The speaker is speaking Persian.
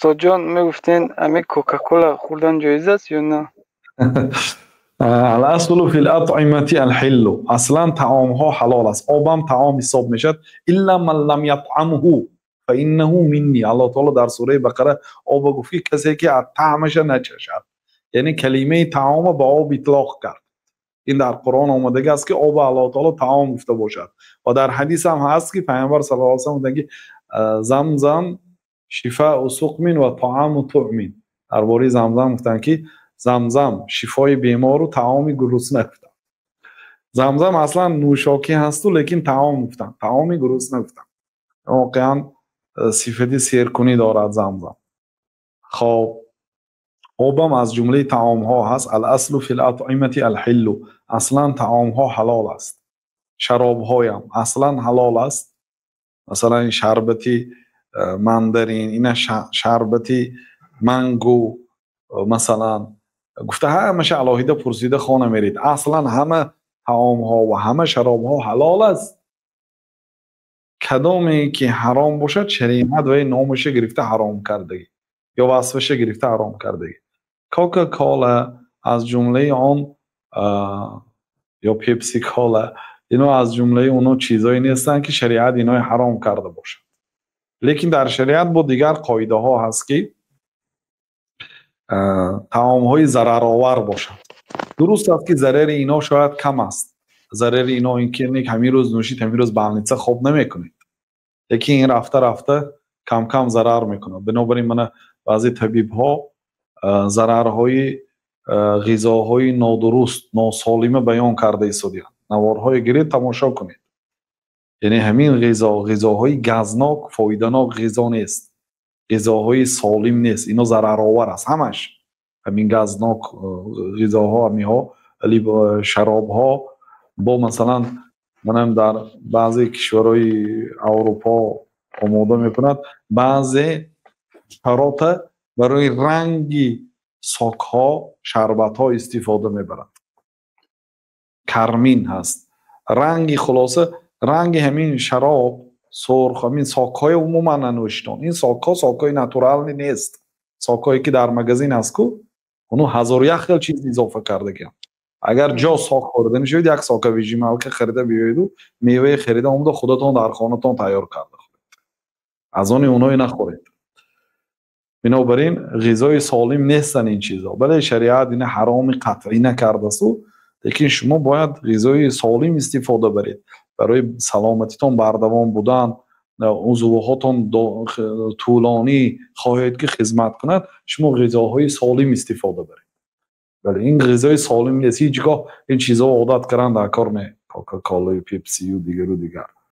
استاد جان میگفتین امی کوکاکولا خوردن جایز است یا نه؟ الاصل فی الاطعمه الحل. اصلا طعام ها حلال است. آبم طعام حساب میشد الا من لم یطعمه فانه منی. الله تعالی در سوره بقره آب گفت کسی که از طعمش نچشد، یعنی کلمه طعام با آب اطلاق کرد. این در قرآن آمده است که آب الله تعالی طعام گفته باشد و در حدیث هم هست که پیامبر صلی الله علیه و سلم میگه زمزم شفاء سقم و طعام طعم. درباره زمزم گفتن که زمزم شفای بیمار و طعام گرسنه گفتن. زمزم اصلا نوشاکی هست لیکن طعام گفتن، طعام گرسنه گفتن. واقعا صفت سیرکنی دارد زمزم. خب آبم از جمله طعام ها هست. الاصل فی الاطعمه الحل. اصلا طعام ها حلال است. شراب هایم اصلا حلال است. مثلا این شربتی مندرین، این شربتی منگو، مثلا گفته همش علاهیده پرسیده خانه میرید. اصلا همه طعام ها و همه شراب ها حلال است. کدامی که حرام باشد شریعت و نامش گرفته حرام کردگی یا وصفش گرفته حرام کردگی. کوکاکولا از جمله آن یا پیپسی کولا، اینا از جمله اونا چیزایی نیستن که شریعت اینا حرام کرده باشد. لیکن در شریعت با دیگر قاعده ها هست که طعام های ضرر آور باشد. درست است که ضرر اینا شاید کم است. ضرر اینا این که همین روز نوشید همین روز بالنیسه خوب نمیکنید، لیکن این رفته رفته کم کم ضرر میکنه. بنابراین من بعضی طبیب ها ضررهای غذاهای نادرست ناسالمه بیان کرده ایستادند. نوارهای گرید تماشا کنید. یعنی همین غذاهای گزناک فایده‌ناک غذا نیست، غذاهای سالم نیست، اینا ضرر آور است. همش همین گزناک غذاها، همیها علی شراب ها با مثلا منم در بعضی کشورهای اروپا آماده میکند بعضی شراب برای رنگی ساک ها شربت ها استفاده میبرند. کرمین هست رنگی، خلاصه رنگ همین شراب سرخ. همین ساک های عموما ننوشتن. این ساک های ناتورال نیست. ساک هایی که در مگزین هست کو اونو هزار یک خیل چیز اضافه کرده گیم. اگر جا ساک خورده نشوید یک ساک ویژی مالک خریده بیایید و میوه خریده اومده خودتون در خانه‌تون تیار کرده از اون اونایی نخورید. بنابراین غذای سالم نیستن این چیزا. بله شریعت این حرام قطعی نکرده است، لیکن شما باید غذای سالم استفاده برید برای سلامتیتون بردوام بودن. عضوهاتون طولانی خواهید که خدمت کند، شما غذاهای سالم استفاده برید. بله این غذای سالم نیست. هیچگاه این چیزا عادت کردن در کار نه. کوکاکولا، پیپسی و دیگر